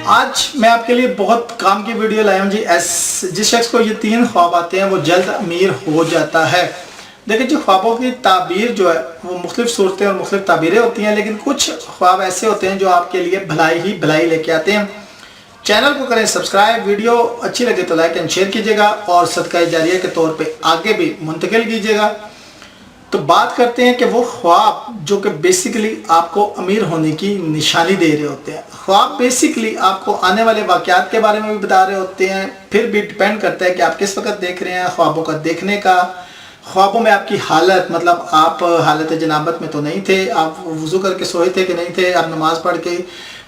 آج میں آپ کے لیے بہت کام کی ویڈیو لایا ہوں جی. جس شخص کو یہ 3 خواب آتے ہیں وہ جلد امیر ہو جاتا ہے. دیکھیں جی، خوابوں کی تعبیر جو ہے وہ مختلف صورتیں اور مختلف تعبیریں ہوتی ہیں، لیکن کچھ خواب ایسے ہوتے ہیں جو آپ کے لیے بھلائی ہی بھلائی لے کے آتے ہیں. چینل کو کریں سبسکرائب، ویڈیو اچھی لگے تو لائک اینڈ شیئر کیجیے گا اور صدقہ جاریہ کے طور پہ آگے بھی منتقل کیجیے گا. تو بات کرتے ہیں کہ وہ خواب جو کہ بیسیکلی آپ کو امیر ہونے کی نشانی دے رہے ہوتے ہیں. خواب بیسیکلی آپ کو آنے والے واقعات کے بارے میں بھی بتا رہے ہوتے ہیں. پھر بھی ڈیپینڈ کرتا ہے کہ آپ کس وقت دیکھ رہے ہیں. خوابوں کا دیکھنے کا، خوابوں میں آپ کی حالت، مطلب آپ حالت جنابت میں تو نہیں تھے، آپ وضو کر کے سوئے تھے کہ نہیں تھے، آپ نماز پڑھ کے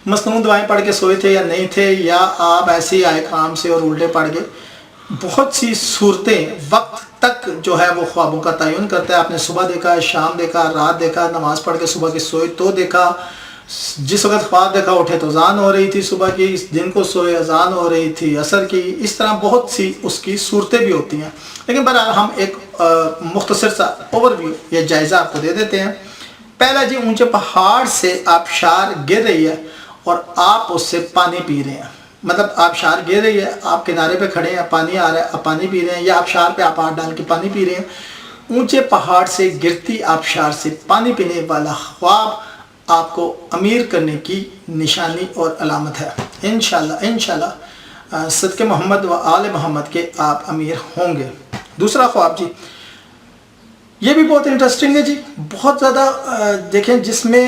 مصنون دعائیں پڑھ کے سوئے تھے یا نہیں تھے، یا آپ ایسے ہی آئے کام سے اور الٹے پڑھ گئے. بہت سی صورتیں وقت تک جو ہے وہ خوابوں کا تعین کرتا ہے. آپ نے صبح دیکھا، شام دیکھا، رات دیکھا، نماز پڑھ کے صبح کی سوئے تو دیکھا، جس وقت خواب دیکھا اٹھے تو اذان ہو رہی تھی صبح کی، اس دن کو سوئے اذان ہو رہی تھی عصر کی. اس طرح بہت سی اس کی صورتیں بھی ہوتی ہیں. لیکن بہرحال ہم ایک مختصر سا اوور ویو یا جائزہ آپ کو دے دیتے ہیں. پہلا جی، اونچے پہاڑ سے آبشار گر رہی ہے اور آپ اس سے پانی پی رہے ہیں. مطلب آبشار گر رہی ہے، آپ کنارے پہ کھڑے ہیں، پانی آ رہا ہے، آپ پانی پی رہے ہیں، یا آبشار پہ آپ ہاتھ ڈال کے پانی پی رہے ہیں. اونچے پہاڑ سے گرتی آبشار سے پانی پینے والا خواب آپ کو امیر کرنے کی نشانی اور علامت ہے. انشاءاللہ صدقے محمد و آل محمد کے آپ امیر ہوں گے. دوسرا خواب جی، یہ بھی بہت انٹرسٹنگ ہے جی. بہت زیادہ دیکھیں، جس میں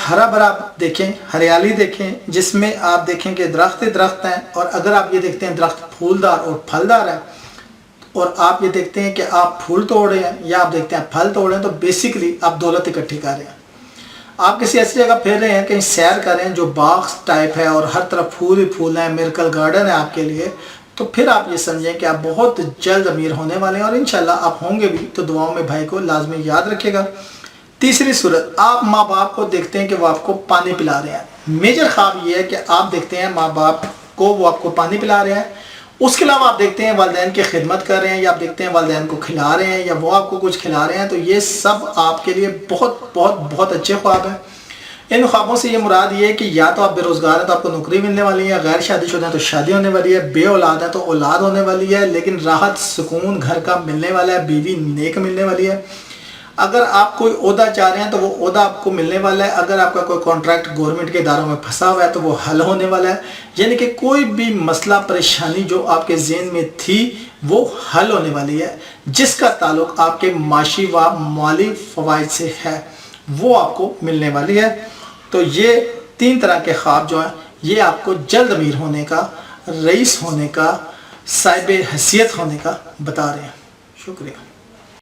ہرا بھرا دیکھیں، ہریالی دیکھیں، جس میں آپ دیکھیں کہ درخت ہیں، اور اگر آپ یہ دیکھتے ہیں درخت پھولدار اور پھلدار ہے، اور آپ یہ دیکھتے ہیں کہ آپ پھول توڑ رہے ہیں یا آپ دیکھتے ہیں پھل توڑ رہے ہیں، تو بیسیکلی آپ دولت اکٹھی کر رہے ہیں. آپ کسی ایسی جگہ پھر رہے ہیں، کہیں سیر کر رہے ہیں جو باغ ٹائپ ہے اور ہر طرف پھول ہی پھول ہیں، میرکل گارڈن ہے آپ کے لیے، تو پھر آپ یہ سمجھیں کہ آپ بہت جلد امیر ہونے والے ہیں، اور انشاءاللہ آپ ہوں گے بھی. تو دعاؤں میں بھائی کو لازمی یاد رکھے گا. تیسری صورت، آپ ماں باپ کو دیکھتے ہیں کہ وہ آپ کو پانی پلا رہے ہیں. میجر خواب یہ ہے کہ آپ دیکھتے ہیں ماں باپ کو وہ آپ کو پانی پلا رہے ہیں. اس کے علاوہ آپ دیکھتے ہیں والدین کی خدمت کر رہے ہیں، یا آپ دیکھتے ہیں والدین کو کھلا رہے ہیں، یا وہ آپ کو کچھ کھلا رہے ہیں. تو یہ سب آپ کے لیے بہت بہت بہت اچھے خواب ہیں. ان خوابوں سے یہ مراد یہ ہے کہ یا تو آپ بے روزگار ہیں تو آپ کو نوکری ملنے والی ہے، غیر شادی شدہ ہیں تو شادی ہونے والی ہے، بے اولاد ہے تو اولاد ہونے والی ہے، لیکن راحت سکون گھر کا ملنے والا ہے، بیوی نیک ملنے والی ہے. اگر آپ کوئی عہدہ چاہ رہے ہیں تو وہ عہدہ آپ کو ملنے والا ہے. اگر آپ کا کوئی کانٹریکٹ گورنمنٹ کے اداروں میں پھنسا ہوا ہے تو وہ حل ہونے والا ہے. یعنی کہ کوئی بھی مسئلہ پریشانی جو آپ کے ذہن میں تھی وہ حل ہونے والی ہے، جس کا تعلق آپ کے معاشی و مالی فوائد سے ہے، وہ آپ کو ملنے والی ہے. تو یہ 3 طرح کے خواب جو ہیں یہ آپ کو جلد امیر ہونے کا، رئیس ہونے کا، صاحب حیثیت ہونے کا بتا رہے ہیں. شکریہ.